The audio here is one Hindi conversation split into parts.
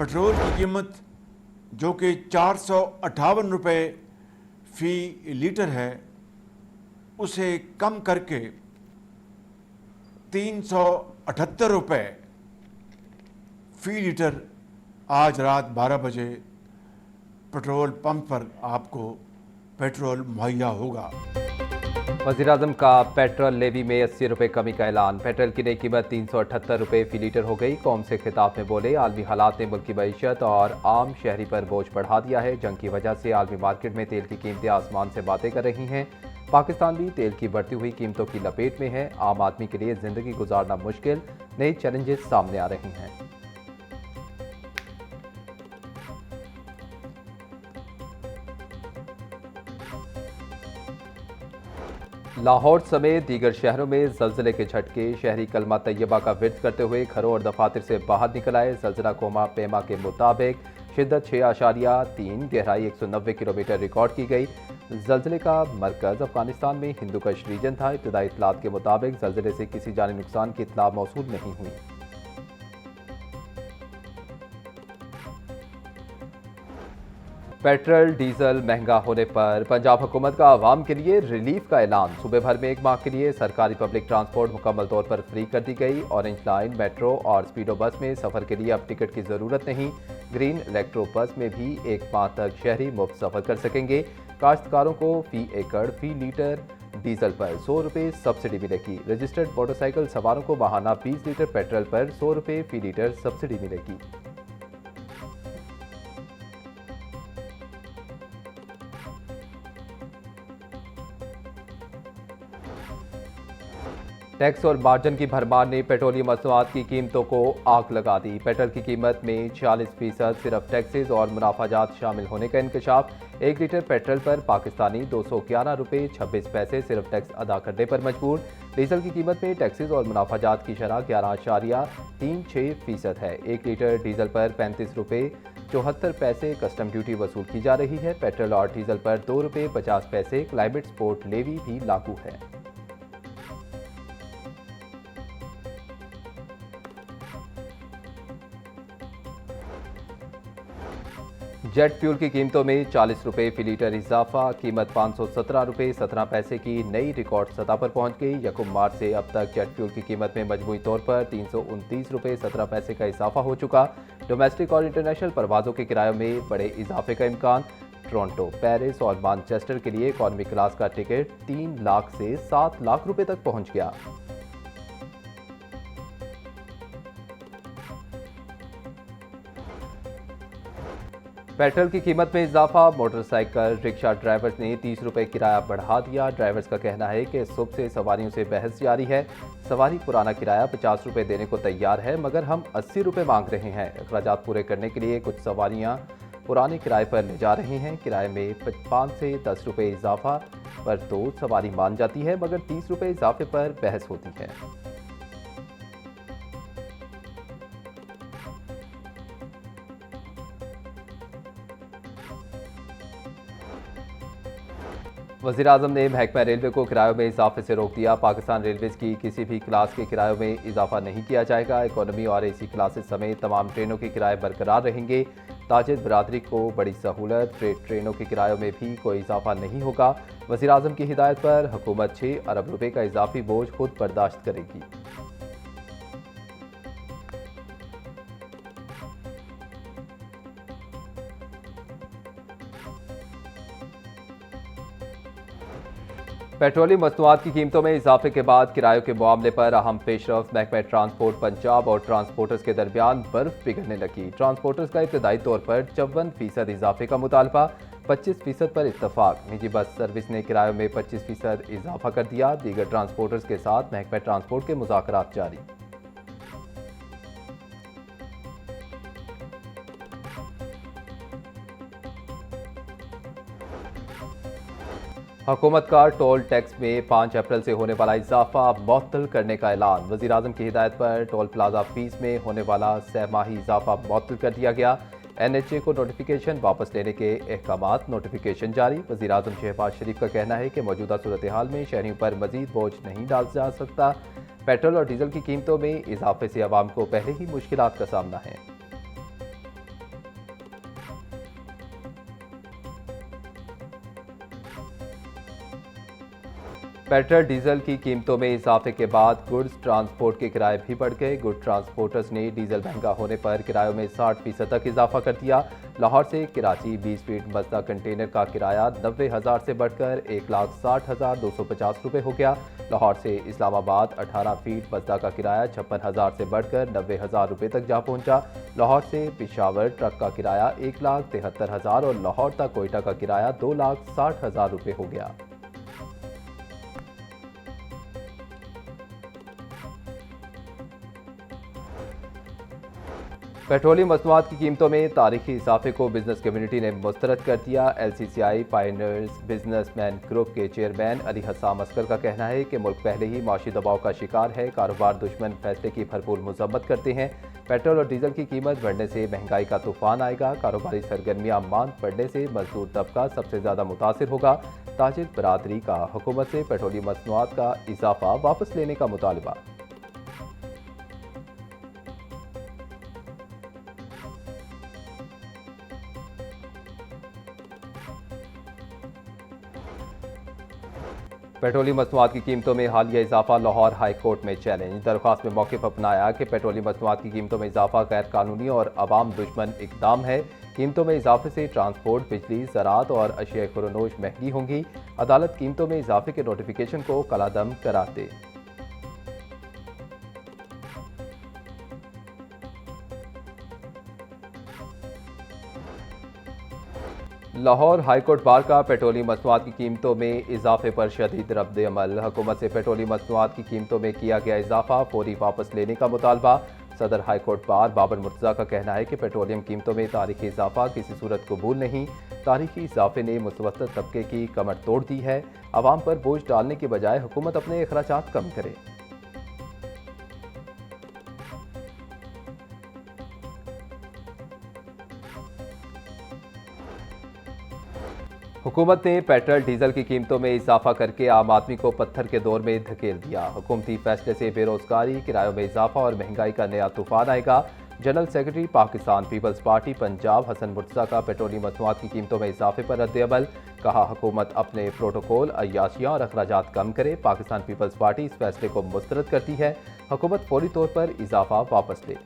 पेट्रोल की कीमत जो कि 458 रुपये फ़ी लीटर है, उसे कम करके 378 रुपये फ़ी लीटर आज रात 12 बजे पेट्रोल पंप पर आपको पेट्रोल मुहैया होगा। वज़ीर-ए-आज़म का पेट्रोल लेवी में 80 रुपये कमी का ऐलान। पेट्रोल की नई कीमत 378 रुपये फ़ी लीटर हो गई। कौम से खिताब में बोले, आलमी हालात ने मुल्क की मईशत और आम शहरी पर बोझ बढ़ा दिया है। जंग की वजह से आलमी मार्केट में तेल की कीमतें आसमान से बातें कर रही हैं। पाकिस्तान भी तेल की बढ़ती हुई कीमतों की लपेट में है। आम आदमी के लिए जिंदगी गुजारना मुश्किल, नए चैलेंजेस सामने आ रहे हैं। लाहौर समेत दीगर शहरों में ज़लज़ले के झटके। शहरी कलमा तैयबा का विर्द करते हुए घरों और दफातर से बाहर निकल आए। ज़लज़ला कोमा पेमा के मुताबिक शिद्दत 6.3, गहराई 190 किलोमीटर रिकॉर्ड की गई। ज़लज़ले का मरकज़ अफगानिस्तान में हिंदुकश रीजन था। इब्तदाई इत्तलात के मुताबिक ज़लज़ले से किसी जानी नुकसान की इत्तला मौसूल नहीं हुई। पेट्रोल डीजल महंगा होने पर पंजाब हुकूमत का आवाम के लिए रिलीफ का ऐलान। सूबे भर में 1 माह के लिए सरकारी पब्लिक ट्रांसपोर्ट मुकम्मल तौर पर फ्री कर दी गई। ऑरेंज लाइन, मेट्रो और स्पीडो बस में सफ़र के लिए अब टिकट की ज़रूरत नहीं। ग्रीन इलेक्ट्रो बस में भी 1 माह तक शहरी मुफ्त सफ़र कर सकेंगे। काश्तकारों को फ़ी एकड़ फ़ी लीटर डीजल पर 100 रुपये सब्सिडी मिलेगी। रजिस्टर्ड मोटरसाइकिल सवारों को माहाना 20 लीटर पेट्रोल पर 100 रुपये फ़ी लीटर सब्सिडी मिलेगी। टैक्स और मार्जिन की भरमार ने पेट्रोलियम मसनूआत की कीमतों को आग लगा दी। पेट्रोल की कीमत में 40% सिर्फ टैक्सेस और मुनाफाजात शामिल होने का इंकशाफ। 1 लीटर पेट्रोल पर पाकिस्तानी 211 रुपये 26 पैसे सिर्फ टैक्स अदा करने पर मजबूर। डीजल की कीमत में टैक्सेस और मुनाफाजात की शरह 11.36% है। 1 लीटर डीजल पर 35 रुपये 74 पैसे कस्टम ड्यूटी वसूल की जा रही है। पेट्रोल और डीजल पर 2 रुपये 50 पैसे क्लाइमेट सपोर्ट लेवी भी लागू है। जेट फ्यूल की कीमतों में 40 रुपये फ़ी लीटर इजाफा। कीमत 517 रुपये 17 पैसे की नई रिकॉर्ड सतह पर पहुंच गई। 1 मार्च से अब तक जेट फ्यूल की कीमत में मजमूई तौर पर 329 रुपये 17 पैसे का इजाफा हो चुका। डोमेस्टिक और इंटरनेशनल परवाजों के किरायों में बड़े इजाफे का इम्कान। टोरंटो, पेरिस और मैनचेस्टर के लिए इकॉनमी क्लास का टिकट 3 लाख से 7 लाख रुपये तक पहुंच गया। पेट्रोल की कीमत में इजाफा। मोटरसाइकिल रिक्शा ड्राइवर्स ने 30 रुपये किराया बढ़ा दिया। ड्राइवर्स का कहना है कि सुबह से सवारियों से बहस जारी है। सवारी पुराना किराया 50 रुपये देने को तैयार है, मगर हम 80 रुपये मांग रहे हैं। अखराजात पूरे करने के लिए कुछ सवारियां पुराने किराए पर ले जा रहे हैं। किराए में 5 से 10 रुपये इजाफा पर तो सवारी मान जाती है, मगर 30 रुपये इजाफे पर बहस होती है। वज़ीर-ए-आज़म ने महकमा रेलवे को किरायों में इजाफे से रोक दिया। पाकिस्तान रेलवेज की किसी भी क्लास के किरायों में इजाफा नहीं किया जाएगा। इकोनॉमी और एसी क्लासेस समेत तमाम ट्रेनों के किराए बरकरार रहेंगे। ताजिर बरादरी को बड़ी सहूलत। फ्रेट ट्रेनों के किरायों में भी कोई इजाफा नहीं होगा। वज़ीर-ए-आज़म की हिदायत पर हुकूमत 6 अरब रुपये का इजाफी बोझ खुद बर्दाश्त करेगी। पेट्रोलियम मसनूआत की कीमतों में इजाफे के बाद किरायों के मामले पर अहम पेशरफ। महकमा ट्रांसपोर्ट पंजाब और ट्रांसपोर्टर्स के दरमियान बर्फ पिघलने लगी। ट्रांसपोर्टर्स का इब्तदाई तौर पर 54% इजाफे का मुतालबा, 25% पर इत्तफाक। निजी बस सर्विस ने किरायों में 25% इजाफा कर दिया। दीगर ट्रांसपोर्टर्स के साथ महकमा ट्रांसपोर्ट के मुज़ाकरात जारी। हुकूमत का टोल टैक्स में 5 अप्रैल से होने वाला इजाफा मुअत्तल करने का ऐलान। वज़ीर-ए-आज़म की हिदायत पर टोल प्लाजा फीस में होने वाला सहमाही इजाफा मुअत्तल कर दिया गया। NHA को नोटिफिकेशन वापस लेने के अहकामात। नोटिफिकेशन जारी। वज़ीर-ए-आज़म शहबाज शरीफ का कहना है कि मौजूदा सूरत हाल में शहरियों पर मजीद बोझ नहीं डाला जा सकता। पेट्रोल और डीजल की कीमतों में इजाफे से आवाम को पहले ही मुश्किलात का सामना है। पेट्रोल डीजल की कीमतों में इजाफे के बाद गुड्स ट्रांसपोर्ट के किराए भी बढ़ गए। गुड ट्रांसपोर्टर्स ने डीजल महंगा होने पर किरायों में 60% तक इजाफा कर दिया। लाहौर से कराची 20 फीट बस्ता कंटेनर का किराया 90,000 से बढ़कर 1,60,250 रुपये हो गया। लाहौर से इस्लामाबाद 18 फीट बस्ता का किराया 56,000 से बढ़कर 90,000 रुपये तक जा पहुंचा। लाहौर से पिशावर ट्रक का किराया 1,73,000 और लाहौर तक कोयटा का किराया 2,60,000 रुपये हो गया। पेट्रोलियम मसनूआत की कीमतों में तारीखी इजाफे को बिजनेस कम्युनिटी ने मुस्तरद कर दिया। LCCI पायनियर्स बिजनेसमैन ग्रुप के चेयरमैन अली हसाम अस्कर का कहना है कि मुल्क पहले ही माशी दबाव का शिकार है। कारोबार दुश्मन फैसले की भरपूर मजम्मत करते हैं। पेट्रोल और डीजल की कीमत बढ़ने से महंगाई का तूफान आएगा। कारोबारी सरगर्मियां मांद पड़ने से मजदूर तबका सबसे ज्यादा मुतासिर होगा। ताजिर बरादरी का हुकूमत से पेट्रोलियम मसनूआत का इजाफा वापस लेने का मुतालबा। पेट्रोलियम मसनूआत की कीमतों में हालिया इजाफा लाहौर हाई कोर्ट में चैलेंज। दरख्वास्त में मौक़िफ़ अपनाया कि पेट्रोलियम मसनूआत की कीमतों में इजाफा गैर कानूनी और अवाम दुश्मन इकदाम है। कीमतों में इजाफे से ट्रांसपोर्ट, बिजली, ज़राअत और अशिया खुरनोश महंगी होंगी। अदालत कीमतों में इजाफे के नोटिफिकेशन को कलादम करार दे। लाहौर हाईकोर्ट बार का पेट्रोलियम मसनूआत की कीमतों में इजाफे पर शदीद रद्द अमल। हुकूमत से पेट्रोलियम मसनूआत की कीमतों में किया गया इजाफा फौरी वापस लेने का मुतालबा। सदर हाईकोर्ट बार बाबर मुर्तज़ा का कहना है कि पेट्रोलियम कीमतों में तारीखी इजाफा किसी सूरत कबूल नहीं। तारीखी इजाफे ने मुतवस्सित तबके की कमर तोड़ दी है। आवाम पर बोझ डालने के बजाय हुकूमत अपने अखराजात कम करे। हुकूमत ने पेट्रोल डीजल की कीमतों में इजाफा करके आम आदमी को पत्थर के दौर में धकेल दिया। हुकूमती फैसले से बेरोजगारी, किरायों में इजाफा और महंगाई का नया तूफान आएगा। जनरल सेक्रेटरी पाकिस्तान पीपल्स पार्टी पंजाब हसन मुर्तज़ा का पेट्रोलियम मसनूआत की कीमतों में इजाफे पर रद्द अमल। कहा, हुकूमत अपने प्रोटोकॉल, अय्याशियाँ और अखराजात कम करे। पाकिस्तान पीपल्स पार्टी इस फैसले को मुस्तरद करती है। हुकूमत फौरी तौर पर इजाफा वापस ले।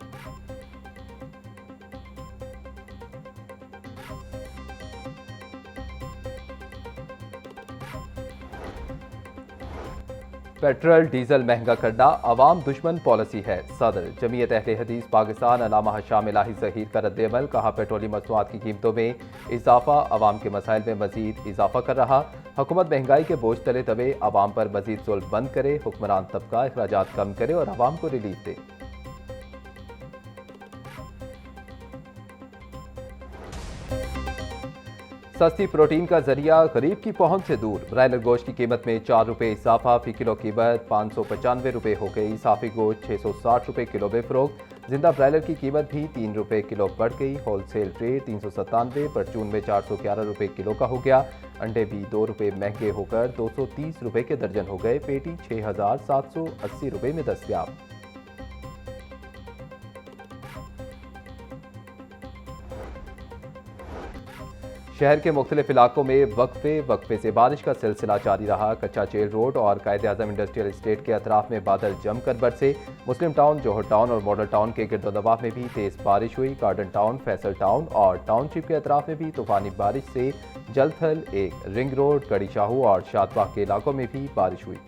पेट्रोल डीजल महंगा करना अवाम दुश्मन पॉलिसी है। सदर जमीयत अहले हदीस पाकिस्तान अल्लामा हशाम इलाही ज़हीर का रद्द-ए-अमल। कहा, पेट्रोलियम मसनूआत की कीमतों में इजाफा अवाम के मसाइल में मजीद इजाफा कर रहा। हुकूमत महंगाई के बोझ तले दबे अवाम पर मजीद जुल्म बंद करे। हुक्मरान तबका अखराजात कम करे और अवाम को रिलीफ दे। सस्ती प्रोटीन का जरिया गरीब की पहुंच से दूर। ब्रायलर गोश्त की कीमत में 4 रुपये इजाफा। फी किलो कीमत 595 रुपये हो गई। साफी गोश्त 660 रुपये किलो में फरोख्त। जिंदा ब्रायलर की कीमत भी 3 रुपये किलो बढ़ गई। होलसेल रेट 397, परचून में 411 रुपये किलो का हो गया। अंडे भी 2 रुपये महंगे होकर 230 रुपये के दर्जन हो गए। पेटी 6,780 रुपये में दस्तयाब। शहर के मुख्तलिफ इलाकों में वक्फे से बारिश का सिलसिला जारी रहा। कच्चा जेल रोड और कायदे आजम इंडस्ट्रियल इस्टेट के अतराफ में बादल जमकर बरसे। मुस्लिम टाउन, जौहर टाउन और मॉडल टाउन के गिरदोनवा में भी तेज बारिश हुई। गार्डन टाउन, फैसल टाउन और टाउनशिप के अतराफ में भी तूफानी बारिश से जलथल, एक रिंग रोड, गड़ी शाहू और शादबाग के इलाकों में भी बारिश हुई।